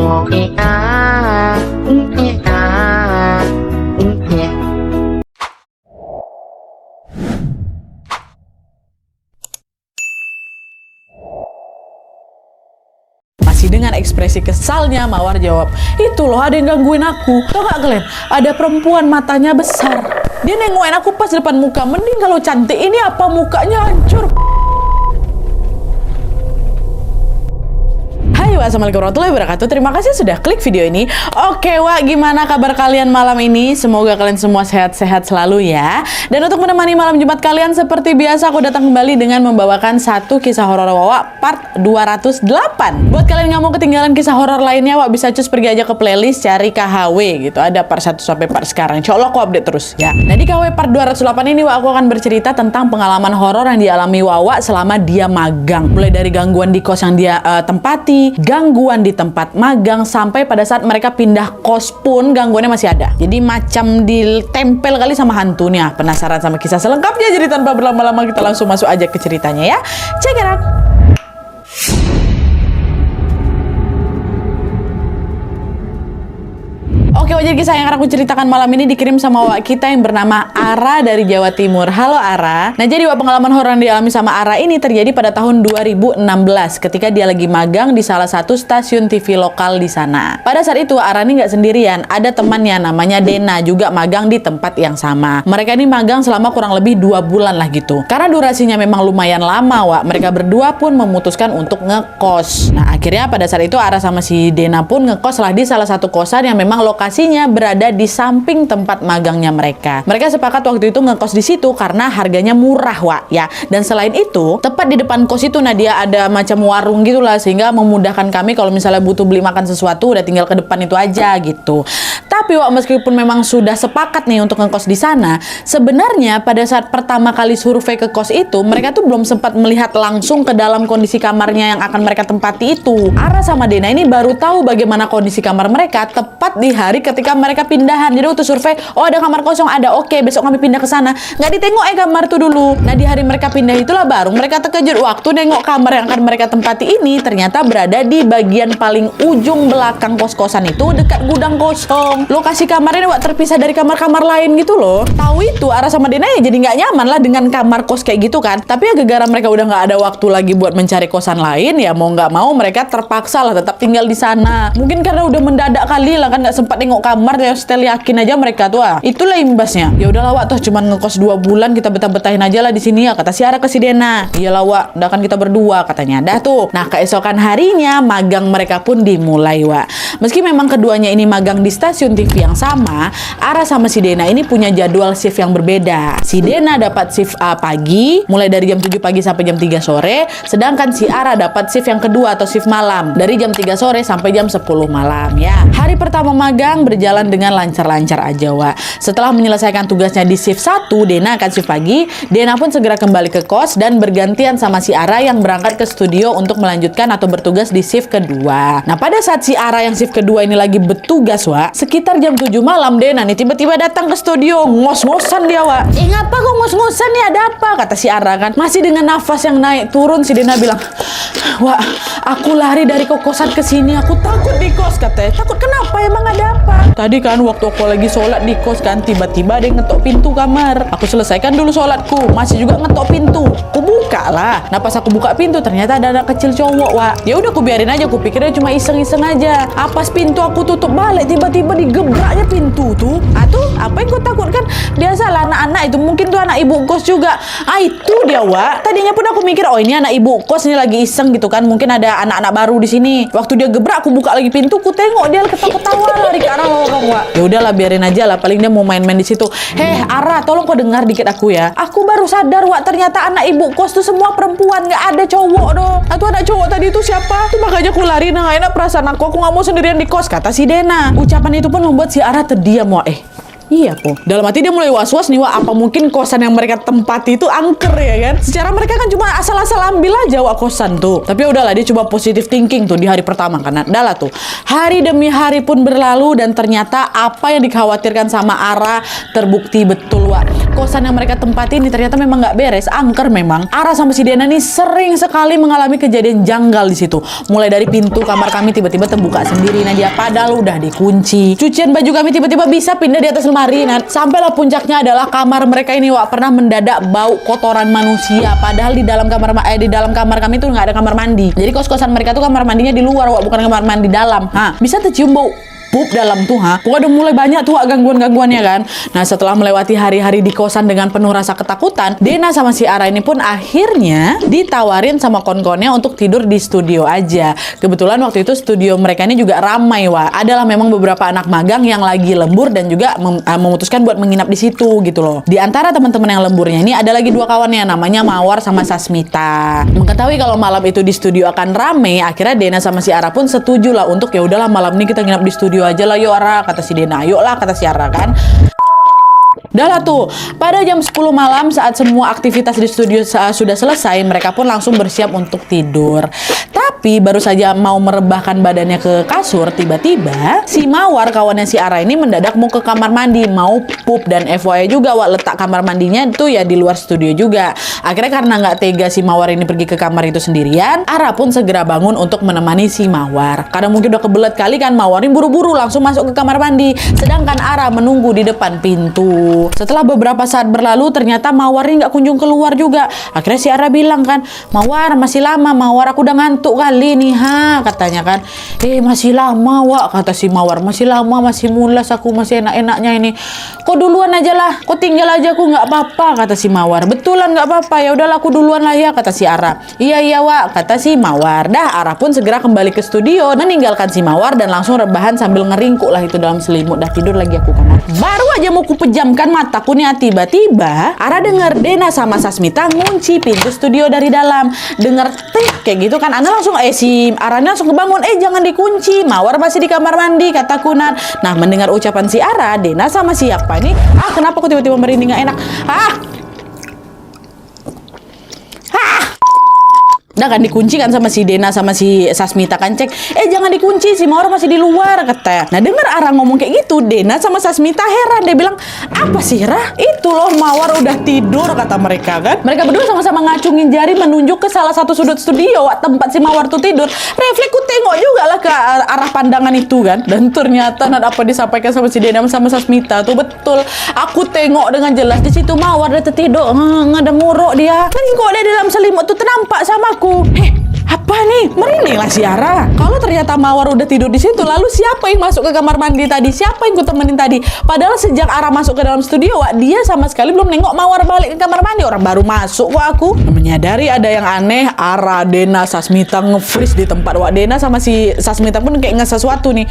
Masih dengan ekspresi kesalnya, Mawar jawab, "Itu loh, ada yang gangguin aku. Tau gak kalian? Ada perempuan matanya besar. Dia nengokin aku pas depan muka. Mending kalau cantik ini apa mukanya hancur." Hai, assalamualaikum warahmatullahi wabarakatuh. Terima kasih sudah klik video ini. Oke, Wak, gimana kabar kalian malam ini? Semoga kalian semua sehat-sehat selalu ya. Dan untuk menemani malam Jumat kalian, seperti biasa aku datang kembali dengan membawakan satu kisah horor Wak part 208. Buat kalian yang nggak mau ketinggalan kisah horor lainnya, Wak bisa cus pergi aja ke playlist, cari KHW gitu. Ada part 1 sampai part sekarang. Insya Allah aku update terus ya. Nah, di KHW part 208 ini, Wak, aku akan bercerita tentang pengalaman horor yang dialami Wawa selama dia magang. Mulai dari gangguan di kos yang dia tempati, gangguan di tempat magang, sampai pada saat mereka pindah kos pun gangguannya masih ada. Jadi macam ditempel kali sama hantu nih. Penasaran sama kisah selengkapnya? Jadi tanpa berlama-lama kita langsung masuk aja ke ceritanya ya. Check it out. Oke, jadi kisah yang akan aku ceritakan malam ini dikirim sama Wak kita yang bernama Ara dari Jawa Timur. Halo Ara. Nah, jadi Wak, pengalaman horor yang dialami sama Ara ini terjadi pada tahun 2016 ketika dia lagi magang di salah satu stasiun TV lokal di sana. Pada saat itu Ara ini nggak sendirian, ada temannya namanya Dena juga magang di tempat yang sama. Mereka ini magang selama kurang lebih 2 bulan lah gitu. Karena durasinya memang lumayan lama, Wak, mereka berdua pun memutuskan untuk ngekos. Nah, akhirnya pada saat itu Ara sama si Dena pun ngekos lah di salah satu kosan yang memang lokasinya berada di samping tempat magangnya mereka. Mereka sepakat waktu itu ngekos di situ karena harganya murah, Wak, ya. Dan selain itu, tepat di depan kos itu dia ada macam warung gitulah, sehingga memudahkan kami kalau misalnya butuh beli makan sesuatu udah tinggal ke depan itu aja gitu. Tapi, Wak, meskipun memang sudah sepakat nih untuk ngekos di sana, sebenarnya pada saat pertama kali survei ke kos itu, mereka tuh belum sempat melihat langsung ke dalam kondisi kamarnya yang akan mereka tempati itu. Ara sama Dena ini baru tahu bagaimana kondisi kamar mereka tepat di hari ketika mereka pindahan. Jadi waktu survei, oh ada kamar kosong, ada, oke, besok kami pindah ke sana. Nggak ditengok kamar tuh dulu. Nah, di hari mereka pindah itulah baru mereka terkejut waktu nengok kamar yang akan mereka tempati ini ternyata berada di bagian paling ujung belakang kos-kosan itu, dekat gudang kosong. Lokasi kamarnya, Wak, terpisah dari kamar-kamar lain gitu loh. Tahu itu, Ara sama Dena ya jadi nggak nyaman lah dengan kamar kos kayak gitu kan. Tapi ya gara-gara mereka udah nggak ada waktu lagi buat mencari kosan lain, ya mau nggak mau mereka terpaksa lah tetap tinggal di sana. Mungkin karena udah mendadak kali lah kan, nggak sempat nengok kamar, ya setel yakin aja mereka tuh. Itulah imbasnya. Ya udahlah, Wak, toh cuman ngekos 2 bulan, kita betah-betahin aja lah di sini ya, kata si Ara ke si Dena. Iyalah, Wak, udah kan kita berdua katanya. Dah tuh. Nah, keesokan harinya magang mereka pun dimulai, Wak. Meski memang keduanya ini magang di stasiun TV yang sama, Ara sama si Dena ini punya jadwal shift yang berbeda. Si Dena dapat shift pagi, mulai dari jam 7 pagi sampai jam 3 sore, sedangkan si Ara dapat shift yang kedua atau shift malam, dari jam 3 sore sampai jam 10 malam ya. Hari pertama magang berjalan dengan lancar-lancar aja, Wak. Setelah menyelesaikan tugasnya di shift 1, Dena akan shift pagi. Dena pun segera kembali ke kos dan bergantian sama si Ara yang berangkat ke studio untuk melanjutkan atau bertugas di shift kedua. Nah, pada saat si Ara yang shift kedua ini lagi bertugas, Wak, sekitar jam 7 malam Dena nih tiba-tiba datang ke studio, ngos-ngosan dia, Wak. Ngapa kok ngos-ngosan nih, ada apa? Kata si Ara kan. Masih dengan nafas yang naik turun, si Dena bilang, "Wak, aku lari dari kosan ke sini, aku takut di kos," katanya. "Takut kenapa? Emang ada apa?" "Tadi kan waktu aku lagi sholat di kos kan, tiba-tiba ada yang ngetok pintu kamar. Aku selesaikan dulu sholatku, masih juga ngetok pintu. Aku buka lah. Nah, pas aku buka pintu ternyata ada anak kecil cowok, Wak. Ya udah aku biarin aja, aku pikirnya cuma iseng-iseng aja. Pas pintu aku tutup balik, tiba-tiba digebraknya pintu tuh. Apa yang kau takutkan? Biasalah anak-anak itu, mungkin tuh anak ibu kos juga." Itu dia, Wak. Tadinya pun aku mikir, oh ini anak ibu kos ini lagi iseng gitu kan, mungkin ada anak-anak baru di sini. Waktu dia gebrak, aku buka lagi pintu, aku tengok dia ketawa-ketawa lari ke arah lorong, Wak. Ya udahlah, biarin aja lah, paling dia mau main-main di situ. Ara, tolong kau dengar dikit aku ya. Aku baru sadar, Wak, ternyata anak ibu kos tuh semua perempuan, nggak ada cowok dong. Atau anak cowok tadi itu siapa? Tuh makanya aku lari, nah nggak enak perasaan aku nggak mau sendirian di kos," kata si Dena. Ucapan itu pun membuat si Ara terdiam, Wak. Iya po. Dalam hati dia mulai was-was nih, Wak, apa mungkin kosan yang mereka tempati itu angker ya kan? Secara mereka kan cuma asal-asal ambil aja, Wak, kosan tuh. Tapi udahlah, dia coba positive thinking tuh di hari pertama kan. Udahlah tuh. Hari demi hari pun berlalu dan ternyata apa yang dikhawatirkan sama Ara terbukti betul, Wak. kosan yang mereka tempati ini ternyata memang nggak beres, angker memang. Ara sama si Dena nih sering sekali mengalami kejadian janggal di situ. Mulai dari pintu kamar kami tiba-tiba terbuka sendiri, nah dia padahal udah dikunci. Cucian baju kami tiba-tiba bisa pindah di atas lemari, nah sampailah puncaknya adalah kamar mereka ini pernah mendadak bau kotoran manusia. Padahal di dalam kamar kami tuh nggak ada kamar mandi. Jadi kos-kosan mereka tuh kamar mandinya di luar, bukan kamar mandi dalam. Bisa tercium bau pup dalam tuh, pokoknya udah mulai banyak tuh gangguan-gangguannya kan. Nah setelah melewati hari-hari di kosan dengan penuh rasa ketakutan, Dena sama si Ara ini pun akhirnya ditawarin sama kon-konnya untuk tidur di studio aja. Kebetulan waktu itu studio mereka ini juga ramai, adalah memang beberapa anak magang yang lagi lembur dan juga memutuskan buat menginap di situ gitu loh. Di antara teman-teman yang lemburnya ini ada lagi dua kawannya, namanya Mawar sama Sasmita. Mengetahui kalau malam itu di studio akan rame, akhirnya Dena sama si Ara pun setuju lah untuk ya udahlah malam ini kita nginap di studio aja lah yuk Ara, kata si Dena. Yuk lah kata si Ara kan. Udah lah tuh, pada jam 10 malam saat semua aktivitas di studio sudah selesai, mereka pun langsung bersiap untuk tidur. Tapi baru saja mau merebahkan badannya ke kasur, tiba-tiba si Mawar kawannya si Ara ini mendadak mau ke kamar mandi, mau pup, dan FYI juga letak kamar mandinya itu ya di luar studio juga. Akhirnya karena nggak tega si Mawar ini pergi ke kamar itu sendirian, Ara pun segera bangun untuk menemani si Mawar. Karena mungkin udah kebelet kali kan, Mawar ini buru-buru langsung masuk ke kamar mandi, sedangkan Ara menunggu di depan pintu. Setelah beberapa saat berlalu, ternyata Mawar ini nggak kunjung keluar juga. Akhirnya si Ara bilang kan, Mawar masih lama, Mawar aku udah ngantuk kali nih, katanya kan. Masih lama, kata si Mawar, masih lama, masih mulas aku, masih enak-enaknya ini. Kok duluan aja lah, kok tinggal aja aku nggak apa-apa, kata si Mawar. Betulan nggak apa-apa, ya udahlah aku duluan lah ya, kata si Ara. Iya kata si Mawar. Dah, Ara pun segera kembali ke studio, meninggalkan si Mawar dan langsung rebahan sambil ngeringkuk lah itu dalam selimut. Dah tidur lagi aku kan. Baru aja mau kupejamkan mataku nih, tiba-tiba Ara dengar Dena sama Sasmita ngunci pintu studio dari dalam. Dengar tik kayak gitu kan, Ana langsung si Ara langsung kebangun, jangan dikunci, Mawar masih di kamar mandi, kataku Nan. Nah mendengar ucapan si Ara, Dena sama siapa ini, kenapa aku tiba-tiba merinding gak enak, udah kan dikunci kan sama si Dena sama si Sasmita kan, cek jangan dikunci, si Mawar masih di luar, kata. Nah dengar Ara ngomong kayak gitu, Dena sama Sasmita heran, dia bilang, apa sih Ra? Itu loh Mawar udah tidur, kata mereka kan. Mereka berdua sama-sama ngacungin jari menunjuk ke salah satu sudut studio tempat si Mawar tuh tidur. Refleksku tengok juga lah ke arah pandangan itu kan, dan ternyata apa disampaikan sama si Dena sama Sasmita tuh betul. Aku tengok dengan jelas di situ Mawar udah tertidur, ada ngorok dia. Kan kok dia dalam selimut tuh ternampak sama aku. Apa nih? Merinding lah si Ara. Kalau ternyata Mawar udah tidur di situ, lalu siapa yang masuk ke kamar mandi tadi? Siapa yang ku temenin tadi? Padahal sejak Ara masuk ke dalam studio, dia sama sekali belum nengok Mawar balik ke kamar mandi. Orang baru masuk, aku menyadari ada yang aneh. Ara, Dena, Sasmita nge-freeze di tempat. Dena sama si Sasmita pun kayak nggak sesuatu nih.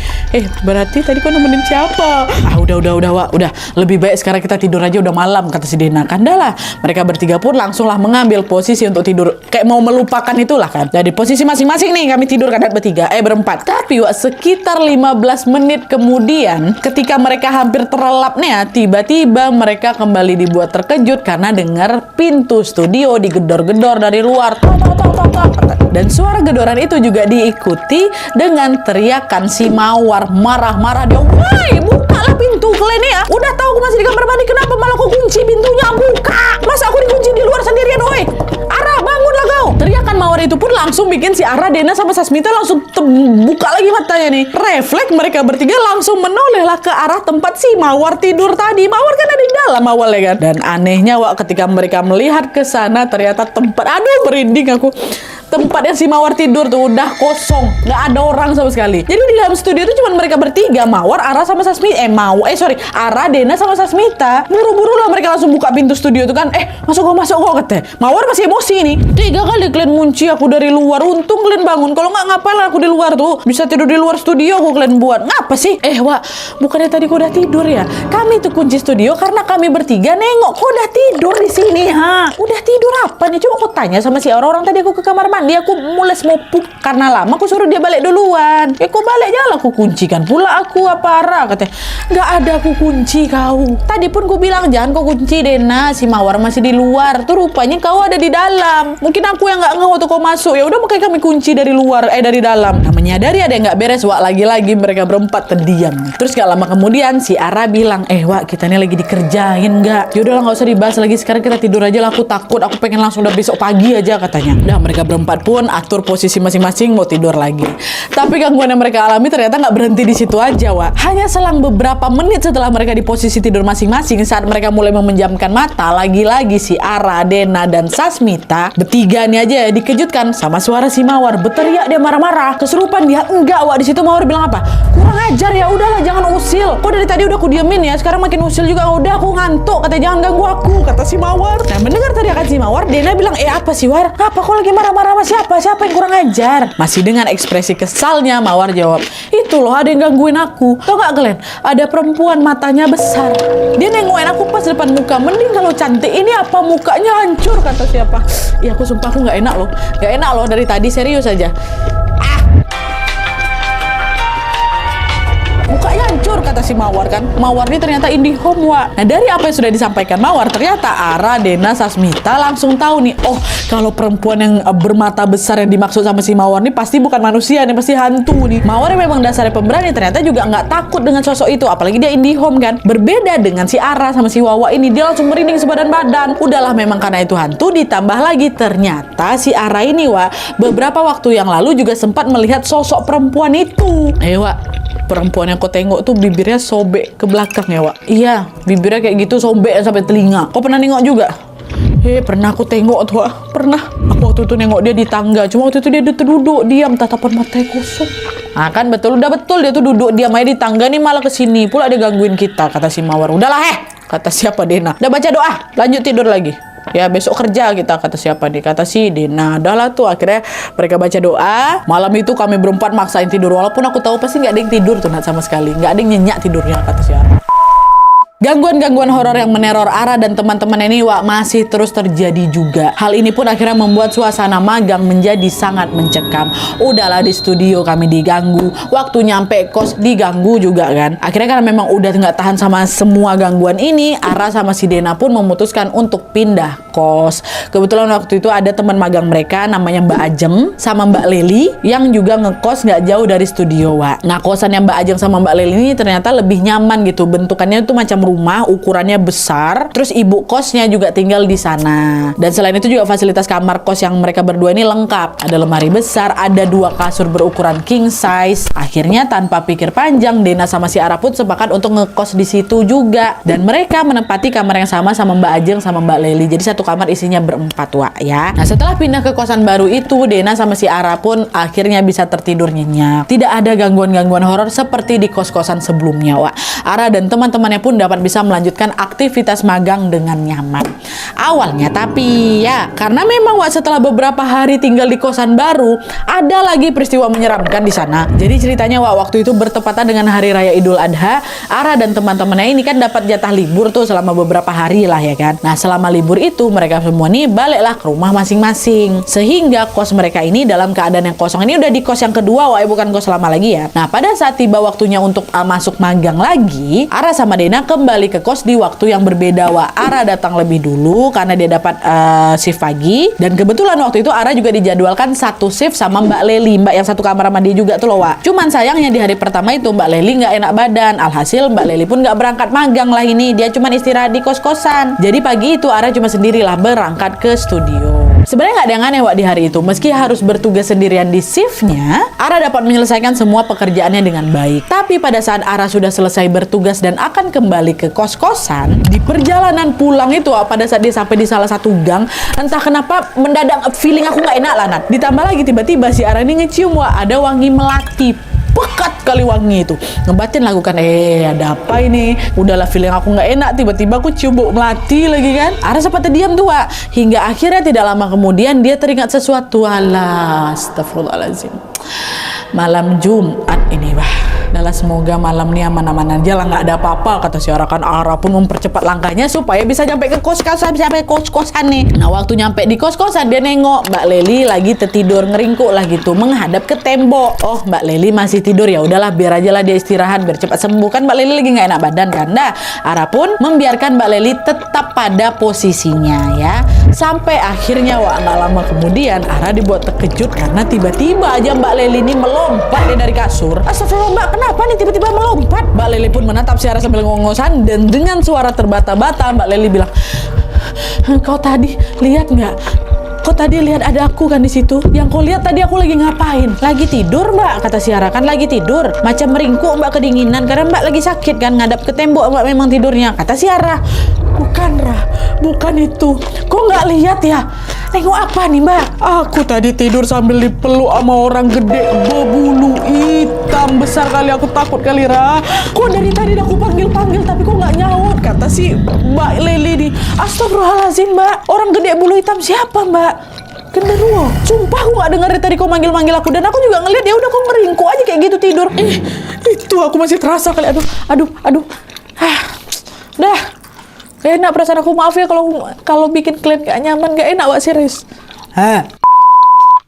Berarti tadi kau nemenin siapa? Udah. Lebih baik sekarang kita tidur aja, udah malam, kata si Dena. Kan dah lah. Mereka bertiga pun langsunglah mengambil posisi untuk tidur. Kayak mau melupakan itulah kan. Di posisi masing-masing nih kami tidur kan berempat. Tapi sekitar 15 menit kemudian ketika mereka hampir terlelap nih tiba-tiba mereka kembali dibuat terkejut karena dengar pintu studio digedor-gedor dari luar. Dan suara gedoran itu juga diikuti dengan teriakan si Mawar marah-marah. Dia, "Woi, bukalah pintu kalian ya. Udah tahu aku masih di kamar mandi, kenapa malah kau kunci pintunya? Buka. Masa aku dikunci di luar sendirian, woi? Ara, bangunlah kau." Teriakan Mawar itu pun langsung bikin si Ara, Dena sama Sasmita langsung buka lagi matanya nih. Refleks mereka bertiga langsung menolehlah ke arah tempat si Mawar tidur tadi. Mawar kan ada di dalam awalnya kan. Dan anehnya ketika mereka melihat ke sana ternyata merinding aku. Tempatnya si Mawar tidur tuh udah kosong, nggak ada orang sama sekali. Jadi di dalam studio itu cuma mereka bertiga, Mawar, Ara sama Sasmita. Ara, Dena sama Sasmita. Buru-buru lah mereka langsung buka pintu studio tuh kan. Masuk kok kata. Mawar masih emosi nih. 3 kali kalian ngunci aku dari luar. Untung kalian bangun. Kalau nggak ngapain aku di luar tuh. Bisa tidur di luar studio kok kalian buat. Ngapa sih? Bukannya tadi kau udah tidur ya? Kami tuh kunci studio karena kami bertiga nengok kau udah tidur di sini, Udah tidur apa nih? Coba aku tanya sama si orang-orang tadi aku ke kamar mandi. mandi, aku mules mau pup. Karena lama aku suruh dia balik duluan. Ya kok balik jalan aku kuncikan pula aku apa Ara, katanya. Nggak ada aku kunci kau. Tadi pun ku bilang jangan kau kunci Dena, si Mawar masih di luar. Tuh rupanya kau ada di dalam. Mungkin aku yang nggak ngeh waktu kau masuk. Ya udah makanya kami kunci dari luar, dari dalam. Nah, menyadari ada yang nggak beres, Wak, lagi-lagi mereka berempat terdiam. Terus gak lama kemudian si Ara bilang, Wak, kita ini lagi dikerjain nggak? Yaudahlah nggak usah dibahas lagi, sekarang kita tidur aja lah, aku takut, aku pengen langsung udah besok pagi aja, katanya. Udah mereka berempat pun atur posisi masing-masing mau tidur lagi. Tapi gangguan yang mereka alami ternyata nggak berhenti di situ aja, Wak. Hanya selang beberapa menit setelah mereka di posisi tidur masing-masing, saat mereka mulai memejamkan mata, lagi-lagi si Ara, Dena, dan Sasmita bertiga nih aja dikejutkan sama suara si Mawar. Berteriak dia marah-marah, kesurupan dia. Enggak, Wak, di situ Mawar bilang apa? Kurang ajar ya, udahlah jangan usil. Kok dari tadi udah aku diemin ya, sekarang makin usil juga. Udah aku ngantuk, katanya jangan ganggu aku, kata si Mawar. Nah, mendengar teriakan si Mawar, Dena bilang, apa sih War? Apa kok lagi marah-marah sama siapa? Siapa yang kurang ajar? Masih dengan ekspresi kesalnya Mawar jawab, itu loh ada yang gangguin aku. Tau gak kalian? Ada perempuan matanya besar. Dia nengokin aku pas depan muka. Mending kalau cantik, ini apa mukanya hancur, kata siapa? Iya, aku sumpah aku gak enak loh. Gak enak loh dari tadi, serius aja. Mukanya hancur, kata si Mawar kan. Mawar ini ternyata IndiHome, Wak. Nah, dari apa yang sudah disampaikan Mawar, ternyata Ara, Dena, Sasmita langsung tahu nih, oh kalau perempuan yang bermata besar yang dimaksud sama si Mawar nih pasti bukan manusia nih, pasti hantu nih. Mawar yang memang dasarnya pemberani ternyata juga nggak takut dengan sosok itu, apalagi dia IndiHome kan. Berbeda dengan si Ara sama si Wawa ini, dia langsung merinding sebadan-badan. Udahlah memang karena itu hantu, ditambah lagi ternyata si Ara ini, Wak, beberapa waktu yang lalu juga sempat melihat sosok perempuan itu. Wak, perempuan yang kau tengok tuh bibirnya sobek ke belakang ya, Wak. Iya, bibirnya kayak gitu sobek sampai telinga. Kau pernah nengok juga? Pernah aku tengok tuh, Wak. Pernah. Aku waktu itu nengok dia di tangga. Cuma waktu itu dia duduk diam, tatapan matanya kosong. Nah kan betul, udah betul dia tuh duduk diam aja di tangga nih, malah kesini pula dia gangguin kita, kata si Mawar. Udahlah kata siapa, Dena. Udah baca doa, lanjut tidur lagi. Ya besok kerja kita, kata siapa nih, kata si Dena. Udahlah tuh akhirnya mereka baca doa. Malam itu kami berempat maksain tidur, walaupun aku tahu pasti nggak ada yang tidur tuh sama sekali, nggak ada yang nyenyak tidurnya, kata si Ara. Gangguan-gangguan horor yang meneror Ara dan teman-teman ini, Wak, masih terus terjadi juga. Hal ini pun akhirnya membuat suasana magang menjadi sangat mencekam. Udahlah di studio kami diganggu, waktu nyampe kos diganggu juga kan. Akhirnya karena memang udah nggak tahan sama semua gangguan ini, Ara sama si Dena pun memutuskan untuk pindah kos. Kebetulan waktu itu ada teman magang mereka namanya Mbak Ajem sama Mbak Leli yang juga ngekos nggak jauh dari studio, Wak. Nah, kosannya Mbak Ajem sama Mbak Leli ini ternyata lebih nyaman gitu. Bentukannya tuh macam rumah, ukurannya besar, terus ibu kosnya juga tinggal di sana. Dan selain itu juga fasilitas kamar kos yang mereka berdua ini lengkap. Ada lemari besar, ada 2 kasur berukuran king size. Akhirnya tanpa pikir panjang, Dena sama si Ara pun sepakat untuk ngekos di situ juga. Dan mereka menempati kamar yang sama Mbak Ajeng sama Mbak Leli. Jadi satu kamar isinya berempat, Wak, ya. Nah, setelah pindah ke kosan baru itu, Dena sama si Ara pun akhirnya bisa tertidur nyenyak. Tidak ada gangguan-gangguan horor seperti di kos-kosan sebelumnya, Wak. Ara dan teman-temannya pun dapat bisa melanjutkan aktivitas magang dengan nyaman. Awalnya tapi ya, karena memang, Wak, setelah beberapa hari tinggal di kosan baru, ada lagi peristiwa menyeramkan di sana. Jadi ceritanya, Wak, waktu itu bertepatan dengan Hari Raya Idul Adha, Ara dan teman-temannya ini kan dapat jatah libur tuh selama beberapa hari lah ya kan. Nah, selama libur itu mereka semua nih baliklah ke rumah masing-masing. Sehingga kos mereka ini dalam keadaan yang kosong. Ini udah di kos yang kedua, Wak, bukan kos lama lagi ya. Nah, pada saat tiba waktunya untuk masuk magang lagi, Ara sama Dena kembali ke kos di waktu yang berbeda, Wak. Ara datang lebih dulu karena dia dapat shift pagi, dan kebetulan waktu itu Ara juga dijadwalkan satu shift sama Mbak Leli, Mbak yang satu kamar sama dia juga tuh loh, Wak. Cuman sayangnya di hari pertama itu Mbak Leli nggak enak badan, alhasil Mbak Leli pun nggak berangkat magang lah ini, dia cuman istirahat di kos-kosan. Jadi pagi itu Ara cuma sendirilah berangkat ke studio. Sebenarnya nggak ada yang aneh, Wak, di hari itu. Meski harus bertugas sendirian di shiftnya, Ara dapat menyelesaikan semua pekerjaannya dengan baik. Tapi pada saat Ara sudah selesai bertugas dan akan kembali ke kos-kosan, di perjalanan pulang itu, Wak, pada saat dia sampai di salah satu gang, entah kenapa mendadak feeling aku nggak enak lah, Nat. Ditambah lagi tiba-tiba si Ara ini ngecium, Wak, ada wangi melati. Pekat kali wangi itu. Ngebatin lakukan, ada apa ini? Udahlah feeling aku nggak enak, tiba-tiba aku cium bau melati lagi kan. Ara sempat diam tuh, Wak. Hingga akhirnya tidak lama kemudian dia teringat sesuatu. Alah, astagfirullahaladzim. Malam Jumat ini, wah. Dan udahlah semoga malam ini aman-aman aja lah, nggak ada apa-apa, kata si Ara. Kan Ara pun mempercepat langkahnya supaya bisa nyampe ke kos-kosan, sampai kos-kosan nih. Nah waktu nyampe di kos-kosan dia nengok Mbak Leli lagi tertidur ngeringkuk lah gitu menghadap ke tembok. Oh Mbak Leli masih tidur, ya udahlah biar aja lah dia istirahat biar cepat sembuh, kan Mbak Leli lagi nggak enak badan kan. Nah Ara pun membiarkan Mbak Leli tetap pada posisinya ya, sampai akhirnya nggak lama kemudian Ara dibuat terkejut karena tiba-tiba aja Mbak Leli ini melompat dari kasur. Astagfirullah Mbak, kenapa nih tiba-tiba melompat? Mbak Leli pun menatap si Ara sambil ngonggosan dan dengan suara terbata-bata Mbak Leli bilang, kau tadi lihat nggak? Kau tadi lihat ada aku kan di situ? Yang kau lihat tadi aku lagi ngapain? Lagi tidur Mbak, kata si Ara. Kan lagi tidur, macam meringkuk Mbak kedinginan karena Mbak lagi sakit kan, ngadap ke tembok Mbak memang tidurnya, kata si Ara. Bukan Ra, bukan itu. Kok nggak lihat ya? Tengok apa nih Mbak? Aku tadi tidur sambil dipeluk sama orang gede berbulu hitam besar kali, aku takut kali Ra. Kok dari tadi aku panggil-panggil tapi kok nggak nyaut, kata si Mbak Leli nih. Astagfirullahaladzim Mbak, orang gede bulu hitam siapa Mbak? Genderuwo. Sumpah aku gak denger tadi kau manggil-manggil aku, dan aku juga ngeliat ya udah kau ngeringkuk aja kayak gitu tidur. Itu aku masih terasa kali. Aduh. Udah. Gak enak perasaan aku, maaf ya kalau bikin kalian gak nyaman, gak enak Wak, serius.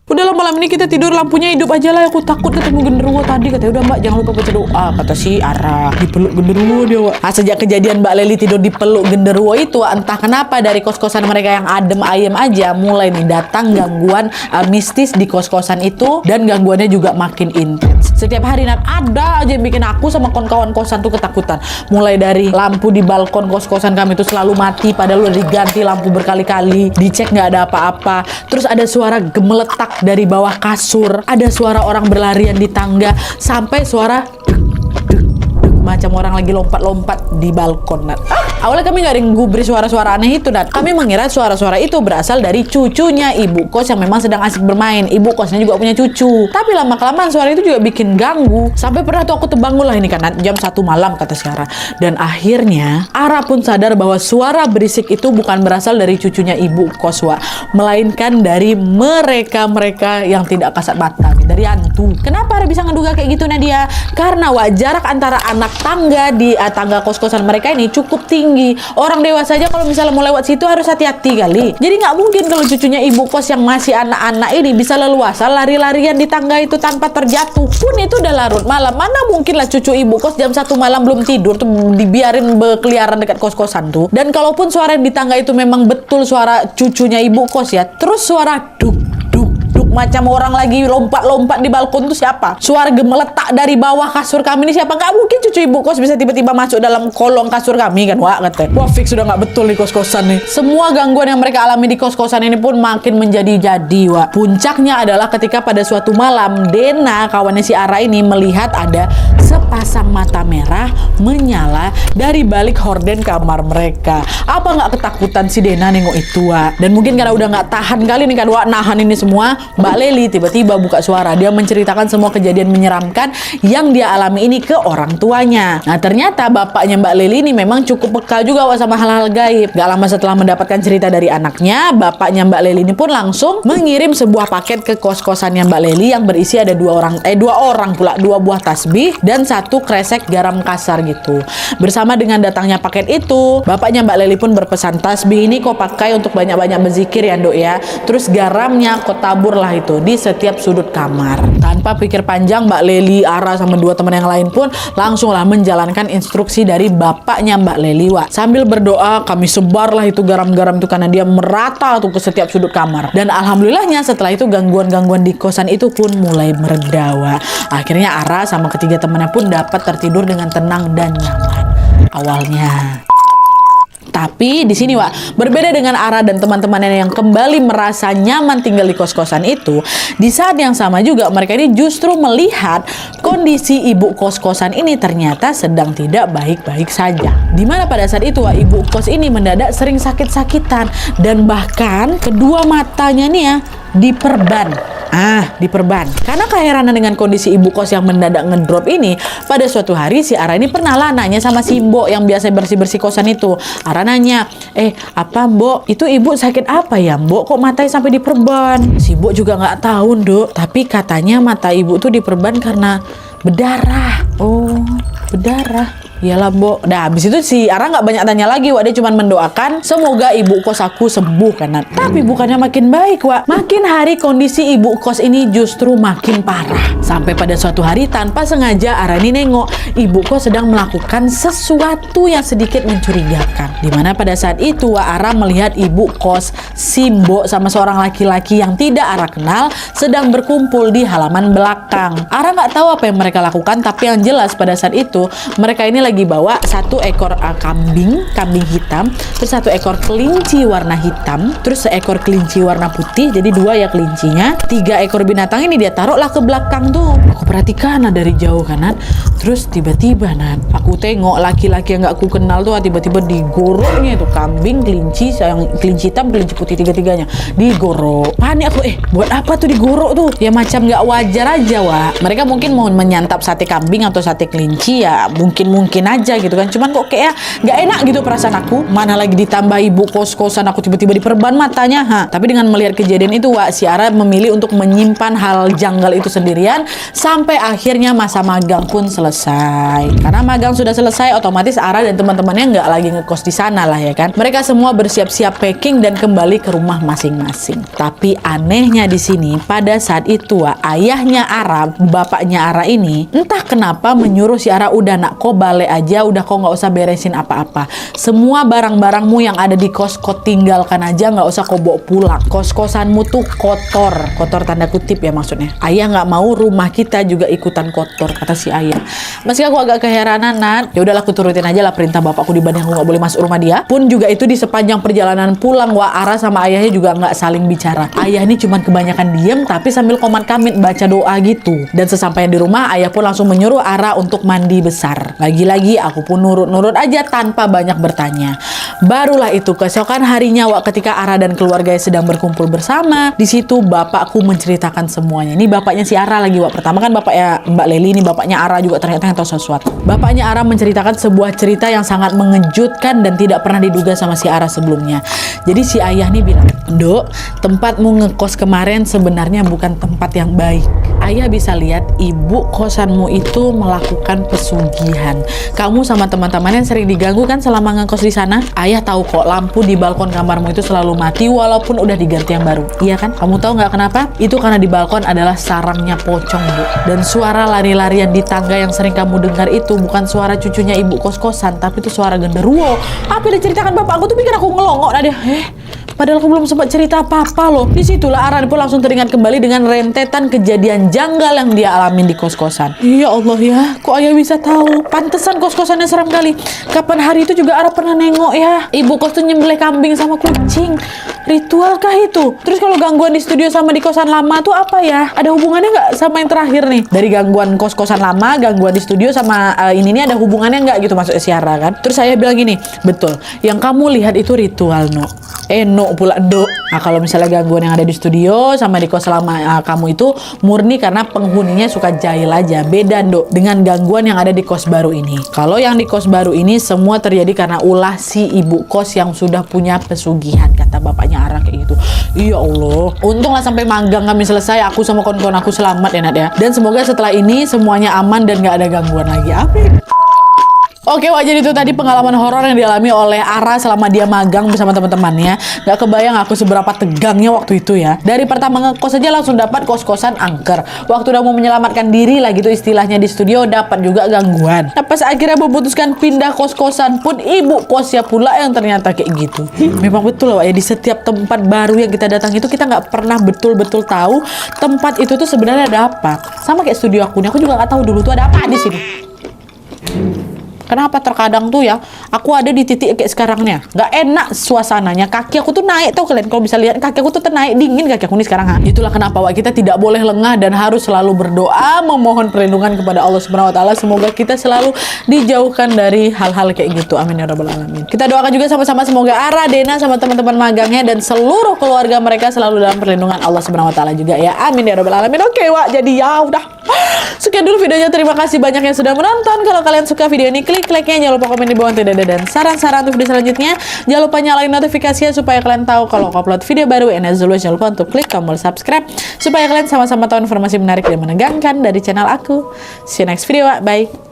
Udahlah malam ini kita tidur lampunya hidup aja lah, aku takut ketemu genderuwo tadi, katanya. Udah Mbak jangan lupa baca doa, kata si Ara. Dipeluk genderuwo dia Wak. Sejak kejadian Mbak Leli tidur dipeluk genderuwo itu, entah kenapa dari kos-kosan mereka yang adem ayem aja mulai nih datang gangguan mistis di kos-kosan itu, dan gangguannya juga makin intens. Setiap hari ada aja yang bikin aku sama kawan-kawan kosan tuh ketakutan. Mulai dari lampu di balkon kos-kosan kami itu selalu mati padahal udah diganti lampu berkali-kali, dicek nggak ada apa-apa. Terus ada suara gemeletak dari bawah kasur, ada suara orang berlarian di tangga, sampai suara macam orang lagi lompat-lompat di balkon. Awalnya kami nggak ada yang gubris suara-suara aneh itu, Nat. Kami mengira suara-suara itu berasal dari cucunya ibu kos yang memang sedang asik bermain. Ibu kosnya juga punya cucu. Tapi lama-kelamaan suara itu juga bikin ganggu. Sampai pernah tuh aku terbangun lah ini kan jam 1 malam, kata si Ara. Dan akhirnya Ara pun sadar bahwa suara berisik itu bukan berasal dari cucunya ibu kos, melainkan dari mereka-mereka yang tidak kasat mata, dari hantu. Kenapa Ara bisa ngeduga kayak gitu, Nadia? Karena jarak antara anak tangga di tangga kos-kosan mereka ini cukup tinggi. Orang dewasa aja kalau misalnya mau lewat situ harus hati-hati kali. Jadi nggak mungkin kalau cucunya ibu kos yang masih anak-anak ini bisa leluasa lari-larian di tangga itu tanpa terjatuh. Pun itu udah larut malam. Mana mungkin lah cucu ibu kos jam 1 malam belum tidur tuh dibiarin berkeliaran dekat kos-kosan tuh. Dan kalaupun suara di tangga itu memang betul suara cucunya ibu kos ya, terus suara duk macam orang lagi lompat-lompat di balkon tuh siapa? Suara gemeletak dari bawah kasur kami ini siapa? Gak mungkin cucu ibu kos bisa tiba-tiba masuk dalam kolong kasur kami kan, Wak, katanya. Wah, fix sudah gak betul di kos-kosan nih. Semua gangguan yang mereka alami di kos-kosan ini pun makin menjadi-jadi, Wak. Puncaknya adalah ketika pada suatu malam Dena, kawannya si Ara ini, melihat ada sepasang mata merah menyala dari balik horden kamar mereka. Apa gak ketakutan si Dena nengok itu, Wak? Dan mungkin karena udah gak tahan kali nih kan, Wak, nahan ini semua, Mbak Leli tiba-tiba buka suara. Dia menceritakan semua kejadian menyeramkan yang dia alami ini ke orang tuanya. Nah, ternyata bapaknya Mbak Leli ini memang cukup peka juga Wak sama hal-hal gaib. Gak lama setelah mendapatkan cerita dari anaknya, bapaknya Mbak Leli ini pun langsung mengirim sebuah paket ke kos-kosannya Mbak Leli yang berisi ada dua orang pula, 2 buah tasbih dan 1 kresek garam kasar gitu. Bersama dengan datangnya paket itu, bapaknya Mbak Leli pun berpesan, tasbih ini kau pakai untuk banyak-banyak berzikir ya, Dok ya. Terus garamnya kau tabur lah itu di setiap sudut kamar. Tanpa pikir panjang, Mbak Leli, Ara sama 2 teman yang lain pun langsunglah menjalankan instruksi dari bapaknya Mbak Leli, Wak. Sambil berdoa kami sebarlah itu garam-garam itu karena dia merata tuh ke setiap sudut kamar. Dan alhamdulillahnya setelah itu gangguan-gangguan di kosan itu pun mulai mereda, Wak. Akhirnya Ara sama ketiga temannya pun dapat tertidur dengan tenang dan nyaman awalnya. Tapi di sini, Wak, berbeda dengan Ara dan teman-temannya yang kembali merasa nyaman tinggal di kos-kosan itu, di saat yang sama juga mereka ini justru melihat kondisi ibu kos-kosan ini ternyata sedang tidak baik-baik saja. Dimana pada saat itu, Wak, ibu kos ini mendadak sering sakit-sakitan dan bahkan kedua matanya nih ya diperban. Diperban. Karena keheranan dengan kondisi ibu kos yang mendadak ngedrop ini, pada suatu hari si Ara ini pernah lah nanya sama si Mbok yang biasa bersih-bersih kosan itu. Ara nanya, apa Mbok? Itu ibu sakit apa ya Mbok? Kok matanya sampai diperban? Si Mbok juga nggak tahu, Dok. Tapi katanya mata ibu tuh diperban karena Berdarah. Oh, berdarah. Iyalah, Bo. Nah, habis itu si Ara nggak banyak tanya lagi, Wak. Dia cuma mendoakan semoga ibu kos aku sembuh kan. Tapi bukannya makin baik, Wak. Makin hari kondisi ibu kos ini justru makin parah. Sampai pada suatu hari tanpa sengaja Ara ini nengok ibu kos sedang melakukan sesuatu yang sedikit mencurigakan. Dimana pada saat itu Wak, Ara melihat ibu kos Simbo sama seorang laki-laki yang tidak Ara kenal sedang berkumpul di halaman belakang. Ara nggak tahu apa yang mereka lakukan, tapi yang jelas pada saat itu mereka ini lagi bawa satu ekor kambing hitam, terus satu ekor kelinci warna hitam, terus seekor kelinci warna putih, jadi 2 ya kelincinya. 3 ekor binatang ini dia taruhlah ke belakang tuh. Aku perhatikan dari jauh kanan, terus tiba-tiba aku tengok laki-laki yang gak aku kenal tuh tiba-tiba digoroknya itu kambing, kelinci, yang kelinci hitam, kelinci putih, tiga-tiganya digorok. Panik aku, buat apa tuh digorok tuh? Ya macam gak wajar aja, Wak. Mereka mungkin mau menyantap sate kambing atau sate kelinci, ya mungkin aja gitu kan. Cuman kok kayak nggak enak gitu perasaan aku. Mana lagi ditambah ibu kos-kosan aku tiba-tiba diperban matanya. Tapi dengan melihat kejadian itu, Wak, si Ara memilih untuk menyimpan hal janggal itu sendirian sampai akhirnya masa magang pun selesai. Karena magang sudah selesai, otomatis Ara dan teman-temannya nggak lagi ngekos di sana lah ya kan. Mereka semua bersiap-siap packing dan kembali ke rumah masing-masing. Tapi anehnya di sini pada saat itu, Wak, ayahnya Ara, bapaknya Ara ini entah kenapa menyuruh si Ara, udah nak kok balik aja, udah kok nggak usah beresin apa-apa. Semua barang-barangmu yang ada di kos kau tinggalkan aja, nggak usah kau bawa pulang. Kos-kosanmu tuh kotor tanda kutip ya maksudnya. Ayah nggak mau rumah kita juga ikutan kotor, kata si ayah. Meski aku agak keheranan, ya udahlah aku turutin aja lah perintah bapakku dibanding aku nggak boleh masuk rumah dia. Pun juga itu di sepanjang perjalanan pulang, Wak, Ara sama ayahnya juga nggak saling bicara. Ayah ini cuman kebanyakan diem tapi sambil komad-kamit baca doa gitu. Dan sesampainya di rumah, ayah pun langsung menyuruh Ara untuk mandi besar. Lagi-lagi aku pun nurut-nurut aja tanpa banyak bertanya. Barulah itu keesokan harinya, Wak, ketika Ara dan keluarganya sedang berkumpul bersama. Di situ bapakku menceritakan semuanya. Ini bapaknya si Ara lagi, Wak. Pertama kan bapaknya Mbak Leli, ini bapaknya Ara juga ternyata yang tahu sesuatu. Bapaknya Ara menceritakan sebuah cerita yang sangat mengejutkan dan tidak pernah diduga sama si Ara sebelumnya. Jadi si ayah nih bilang, "Dok, tempatmu ngekos kemarin sebenarnya bukan tempat yang baik. Ayah bisa lihat ibu kosanmu itu melakukan pesugihan. Kamu sama teman-temannya sering diganggu kan selama ngekos di sana? Ayah tahu kok lampu di balkon kamarmu itu selalu mati walaupun udah diganti yang baru. Iya kan? Kamu tahu nggak kenapa? Itu karena di balkon adalah sarangnya pocong, Bu. Dan suara lari-larian di tangga yang sering kamu dengar itu bukan suara cucunya ibu kos-kosan, tapi itu suara genderuwo." Apa yang diceritakan bapak aku tuh bikin aku ngelongok nah dia. Padahal aku belum sempat cerita apa-apa loh. Disitulah Ara pun langsung teringat kembali dengan rentetan kejadian janggal yang dia alamin di kos-kosan. Ya Allah ya, kok ayah bisa tahu? Pantesan kos-kosannya seram kali. Kapan hari itu juga Ara pernah nengok ya. Ibu kos tuh nyembelih kambing sama kucing. Ritual kah itu? Terus kalau gangguan di studio sama di kosan lama tuh apa ya? Ada hubungannya nggak sama yang terakhir nih? Dari gangguan kos-kosan lama, gangguan di studio sama ini ada hubungannya nggak gitu maksudnya Siara kan? Terus saya bilang gini, betul. Yang kamu lihat itu ritual, no. No pula, do. Nah, kalau misalnya gangguan yang ada di studio sama di kos lama kamu itu murni karena penghuninya suka jahil aja. Beda, do, dengan gangguan yang ada di kos baru ini. Kalau yang di kos baru ini semua terjadi karena ulah si ibu kos yang sudah punya pesugihan, kata bapaknya Ara kayak gitu. Iya Allah, untunglah sampai magang kami selesai, aku sama kawan-kawan aku selamat ya Nat ya. Dan semoga setelah ini semuanya aman dan gak ada gangguan lagi. Amin. Oke, Wak, jadi itu tadi pengalaman horor yang dialami oleh Ara selama dia magang bersama teman-temannya. Gak kebayang aku seberapa tegangnya waktu itu ya. Dari pertama ngekos aja langsung dapat kos-kosan angker. Waktu udah mau menyelamatkan diri lah gitu istilahnya di studio, dapat juga gangguan. Nah, pas akhirnya memutuskan pindah kos-kosan pun ibu kosnya pula yang ternyata kayak gitu. Memang betul, Wak, ya, di setiap tempat baru yang kita datang itu kita nggak pernah betul-betul tahu tempat itu tuh sebenarnya ada apa. Sama kayak studio aku nih, aku juga nggak tahu dulu tuh ada apa di sini. Kenapa terkadang tuh ya, aku ada di titik kayak sekarangnya, nggak enak suasananya, kaki aku tuh naik, tau kalian kalau bisa lihat kaki aku tuh naik, dingin kaki aku nih sekarang. Itulah kenapa, Wak, kita tidak boleh lengah dan harus selalu berdoa, memohon perlindungan kepada Allah Subhanahu Wa Taala. Semoga kita selalu dijauhkan dari hal-hal kayak gitu. Amin ya rabbal alamin. Kita doakan juga sama-sama semoga Ara, Dena sama teman-teman magangnya dan seluruh keluarga mereka selalu dalam perlindungan Allah Subhanahu Wa Taala juga ya. Amin ya rabbal alamin. Oke, Wak, jadi ya udah. Sekian dulu videonya. Terima kasih banyak yang sudah menonton. Kalau kalian suka video ini, klik klik like-nya, jangan lupa komen di bawah tidak ada, dan saran-saran untuk video selanjutnya. Jangan lupa nyalain notifikasinya supaya kalian tahu kalau aku upload video baru. And as always, jangan lupa untuk klik tombol subscribe supaya kalian sama-sama tahu informasi menarik dan menegangkan dari channel aku. See you next video, bye.